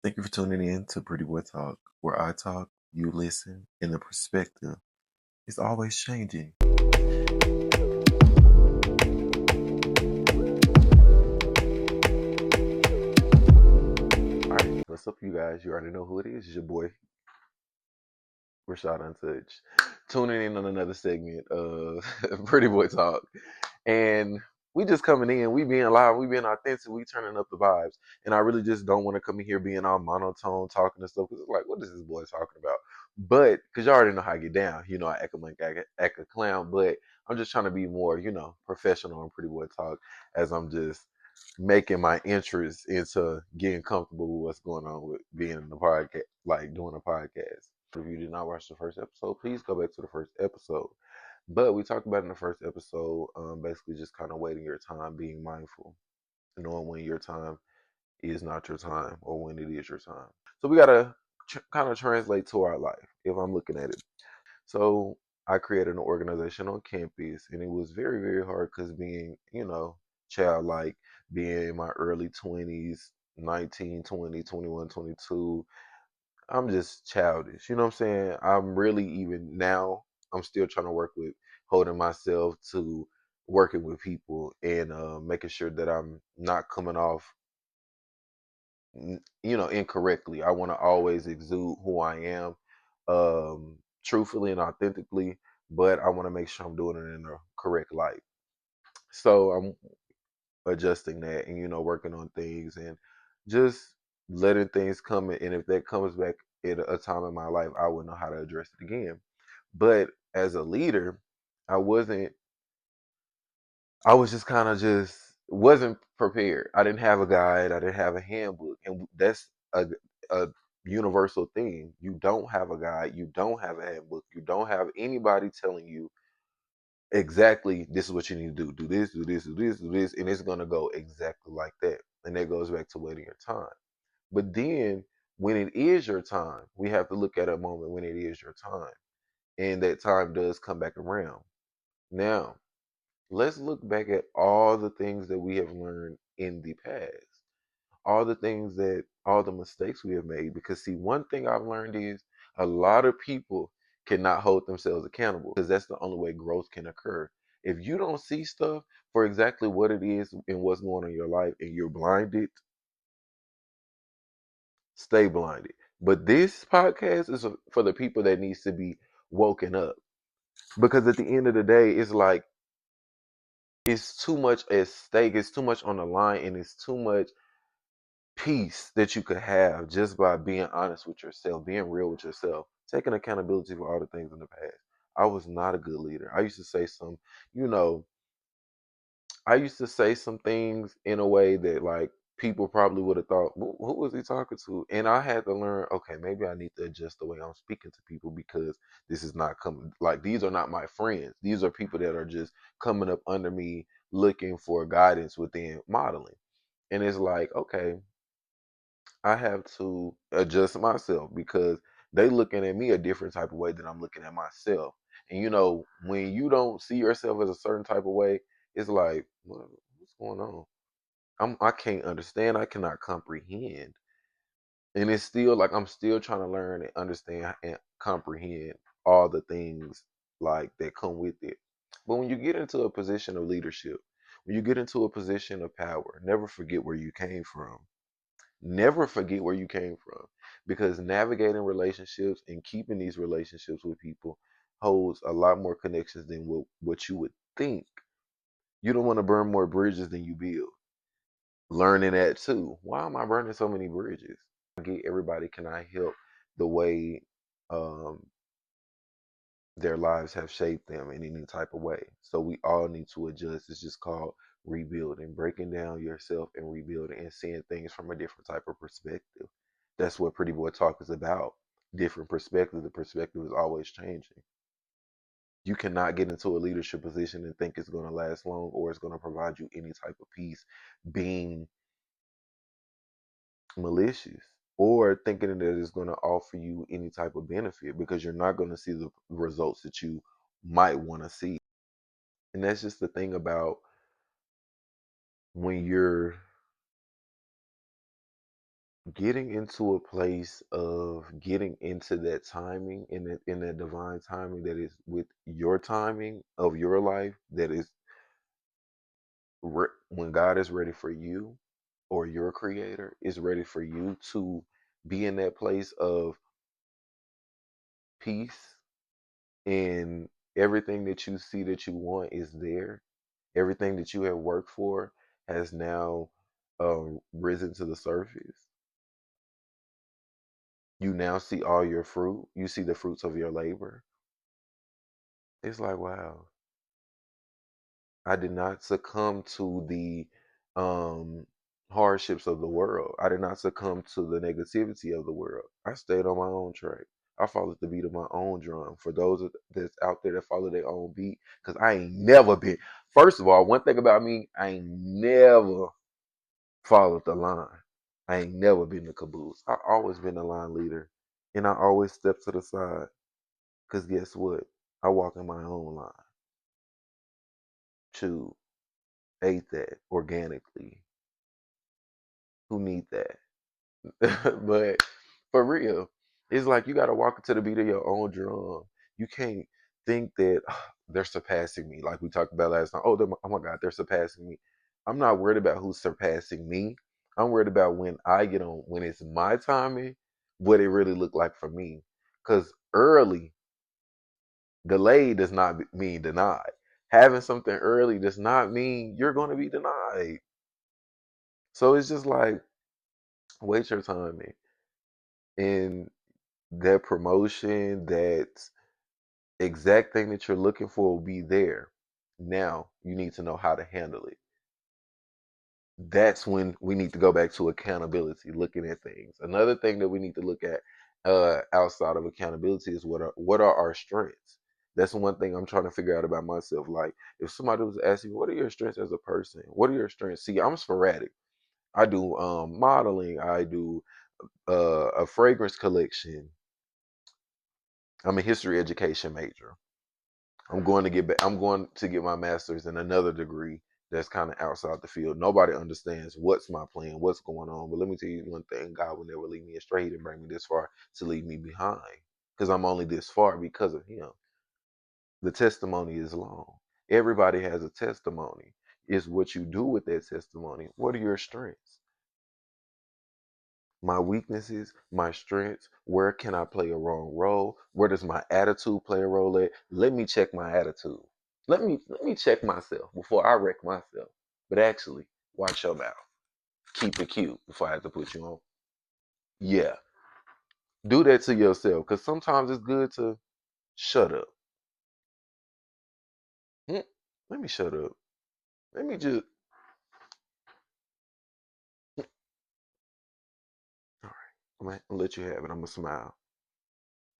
Thank you for tuning in to Prettyboy Talk, where I talk, you listen, and the perspective is always changing. All right, what's up, you guys? You already know who it is. It's your boy, Rashad Untouched. Tuning in on another segment of Prettyboy Talk. And we just coming in, we being live, we being authentic, we turning up the vibes. And I really just don't want to come in here being all monotone, talking and stuff, because it's like, what is this boy talking about? But, because you already know how I get down, I act a clown, but I'm just trying to be more, professional on Pretty Boy Talk as I'm just making my interest into getting comfortable with what's going on with being in the podcast, like doing a podcast. If you did not watch the first episode, please go back to the first episode. But we talked about in the first episode, basically just kind of waiting your time, being mindful, knowing when your time is not your time or when it is your time. So we gotta kind of translate to our life if I'm looking at it. So I created an organization on campus, and it was very, very hard because being, childlike, being in my early 20s, 19, 20, 21, 22. I'm just childish. You know what I'm saying? I'm really even now, I'm still trying to work with holding myself to working with people and making sure that I'm not coming off, incorrectly. I want to always exude who I am, truthfully and authentically, but I want to make sure I'm doing it in the correct light. So I'm adjusting that and, working on things and just letting things come in. And if that comes back at a time in my life, I would know how to address it again. But as a leader, I wasn't, I was just kind of just wasn't prepared. I didn't have a guide, I didn't have a handbook. And that's a universal thing. You don't have a guide, you don't have a handbook, you don't have anybody telling you exactly this is what you need to do. Do this, do this, do this, do this, and it's gonna go exactly like that. And that goes back to waiting your time. But then when it is your time, we have to look at a moment when it is your time. And that time does come back around. Now, let's look back at all the things that we have learned in the past. All the mistakes we have made. Because see, one thing I've learned is a lot of people cannot hold themselves accountable because that's the only way growth can occur. If you don't see stuff for exactly what it is and what's going on in your life and you're blinded, stay blinded. But this podcast is for the people that needs to be woken up. Because at the end of the day, it's like it's too much at stake, it's too much on the line, and it's too much peace that you could have just by being honest with yourself, being real with yourself, taking accountability for all the things in the past. I was not a good leader. I used to say you know, I used to say some things in a way that like people probably would have thought, who was he talking to? And I had to learn, okay, maybe I need to adjust the way I'm speaking to people because this is not coming like these are not my friends. These are people that are just coming up under me looking for guidance within modeling. And it's like, okay, I have to adjust myself because they looking at me a different type of way than I'm looking at myself. And when you don't see yourself as a certain type of way, it's like, what's going on? I can't understand. I cannot comprehend. And it's still like I'm still trying to learn and understand and comprehend all the things like that come with it. But when you get into a position of leadership, when you get into a position of power, never forget where you came from. Never forget where you came from because navigating relationships and keeping these relationships with people holds a lot more connections than what you would think. You don't want to burn more bridges than you build. Learning that too. Why am I burning so many bridges? I get everybody, can I help the way um, their lives have shaped them in any type of way? So we all need to adjust. It's just called rebuilding, breaking down yourself and rebuilding and seeing things from a different type of perspective. That's what Pretty Boy Talk is about. Different perspective. The perspective is always changing. You cannot get into a leadership position and think it's going to last long or it's going to provide you any type of peace being malicious or thinking that it's going to offer you any type of benefit because you're not going to see the results that you might want to see. And that's just the thing about when you're getting into a place of getting into that timing in that divine timing that is with your timing of your life that is when God is ready for you or your creator is ready for you to be in that place of peace and everything that you see that you want is there. Everything that you have worked for has now risen to the surface. You now see all your fruit. You see the fruits of your labor. It's like, wow, I did not succumb to the um, hardships of the world. I did not succumb to the negativity of the world. I stayed on my own track. I followed the beat of my own drum. For those that's out there that follow their own beat, because I ain't never been. First of all, one thing about me, I ain't never followed the line. I ain't never been the caboose. I always been the line leader, and I always step to the side. Cause guess what? I walk in my own line. Chew, ate that organically. Who need that? But for real, it's like you gotta walk into the beat of your own drum. You can't think that they're surpassing me, like we talked about last time. Oh, oh my God, they're surpassing me. I'm not worried about who's surpassing me. I'm worried about when I get on, when it's my timing, what it really look like for me. Cause early, delayed does not mean denied. Having something early does not mean you're going to be denied. So it's just like, wait your timing. And that promotion, that exact thing that you're looking for will be there. Now you need to know how to handle it. That's when we need to go back to accountability, looking at things. Another thing that we need to look at outside of accountability is what are our strengths. That's one thing I'm trying to figure out about myself. Like if somebody was asking me, what are your strengths as a person? What are your strengths? See, I'm sporadic. I do modeling. I do a fragrance collection. I'm a history education major. I'm going to get my master's in another degree that's kind of outside the field. Nobody understands what's my plan, what's going on. But let me tell you one thing: God will never leave me astray. He didn't bring me this far to leave me behind, because I'm only this far because of Him. The testimony is long. Everybody has a testimony. It's what you do with that testimony. What are your strengths? My weaknesses, my strengths, where can I play a wrong role? Where does my attitude play a role at? Let me check my attitude. Let me check myself before I wreck myself. But actually, watch your mouth. Keep it cute before I have to put you on. Yeah. Do that to yourself. Cause sometimes it's good to shut up. Hmm, let me shut up. Let me just all right. I'm gonna let you have it. I'm gonna smile.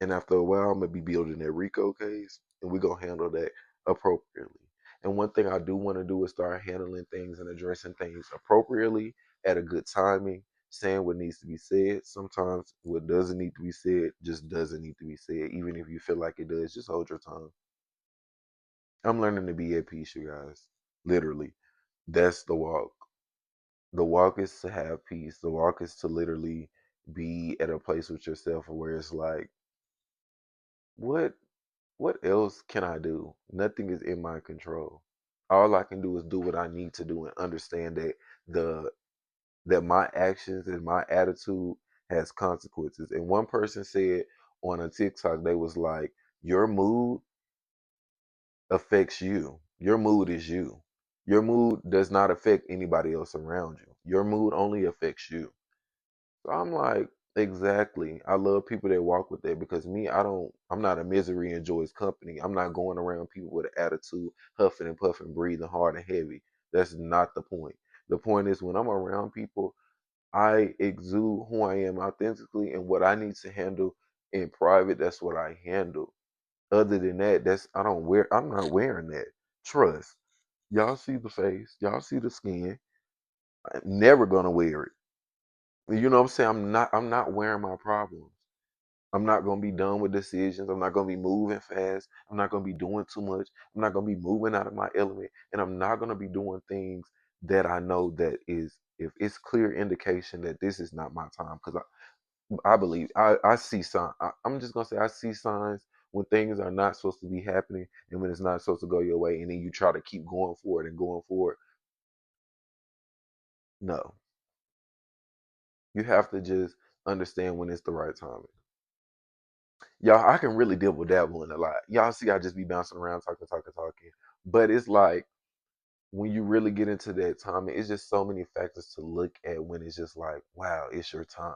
And after a while, I'm gonna be building that Rico case, and we're gonna handle that appropriately. And one thing I do want to do is start handling things and addressing things appropriately at a good timing, saying what needs to be said. Sometimes what doesn't need to be said just doesn't need to be said, even if you feel like it does. Just hold your tongue. I'm learning to be at peace, you guys. Literally, that's the walk. The walk is to have peace. The walk is to literally be at a place with yourself where it's like, what what else can I do? Nothing is in my control. All I can do is do what I need to do and understand that the that my actions and my attitude has consequences. And one person said on a TikTok, they was like, your mood affects you. Your mood is you. Your mood does not affect anybody else around you. Your mood only affects you. So I'm like, exactly. I love people that walk with that, because me, I'm not a misery enjoys company. I'm not going around people with an attitude, huffing and puffing, breathing hard and heavy. That's not the point. The point is when I'm around people, I exude who I am authentically, and what I need to handle in private, that's what I handle. Other than that, I'm not wearing that. Trust. Y'all see the face, y'all see the skin. I'm never gonna wear it. You know what I'm saying? I'm not wearing my problems. I'm not gonna be done with decisions. I'm not gonna be moving fast. I'm not gonna be doing too much. I'm not gonna be moving out of my element. And I'm not gonna be doing things that I know that if it's clear indication that this is not my time, because I believe I see signs. I'm just gonna say I see signs when things are not supposed to be happening and when it's not supposed to go your way, and then you try to keep going forward and going forward. No, you have to just understand when it's the right time. Y'all, I can really double dabble in a lot. Y'all see, I just be bouncing around, talking, talking, talking. But it's like when you really get into that time, it's just so many factors to look at when it's just like, wow, it's your time.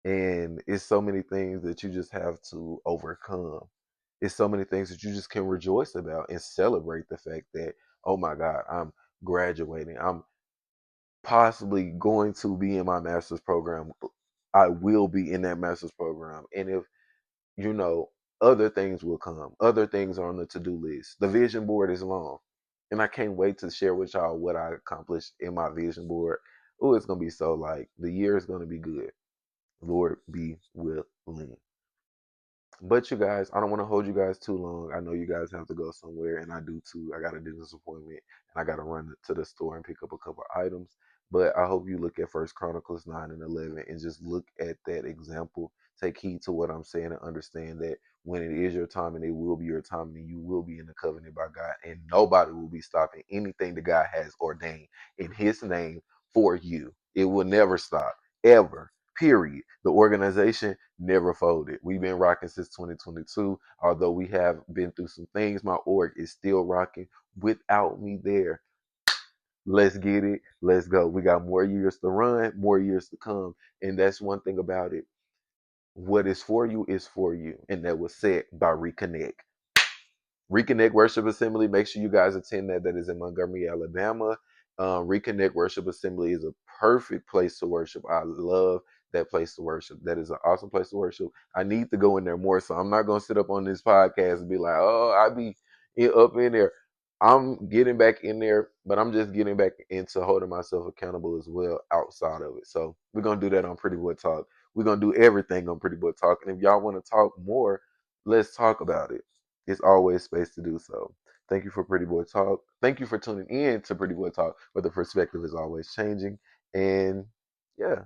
And it's so many things that you just have to overcome. It's so many things that you just can rejoice about and celebrate the fact that, oh my God, I'm graduating. I'm possibly going to be in my master's program. I will be in that master's program. And if, you know, other things will come, other things are on the to do list. The vision board is long. And I can't wait to share with y'all what I accomplished in my vision board. Oh, it's going to be so like the year is going to be good. Lord be willing. But you guys, I don't want to hold you guys too long. I know you guys have to go somewhere, and I do too. I got a dentist appointment, and I got to run to the store and pick up a couple items. But I hope you look at First Chronicles 9 and 11 and just look at that example. Take heed to what I'm saying and understand that when it is your time, and it will be your time, and you will be in the covenant by God, and nobody will be stopping anything that God has ordained in His name for you. It will never stop, ever. Period. The organization never folded. We've been rocking since 2022. Although we have been through some things, my org is still rocking without me there. Let's get it. Let's go. We got more years to run, more years to come. And that's one thing about it. What is for you. And that was said by Reconnect. Reconnect Worship Assembly. Make sure you guys attend that. That is in Montgomery, Alabama. Reconnect Worship Assembly is a perfect place to worship. I love that place to worship. That is an awesome place to worship. I need to go in there more, so I'm not gonna sit up on this podcast and be like, "Oh, I be up in there." I'm getting back in there, but I'm just getting back into holding myself accountable as well outside of it. So we're gonna do that on Pretty Boy Talk. We're gonna do everything on Pretty Boy Talk, and if y'all want to talk more, let's talk about it. It's always space to do so. Thank you for Pretty Boy Talk. Thank you for tuning in to Pretty Boy Talk, where the perspective is always changing. And yeah,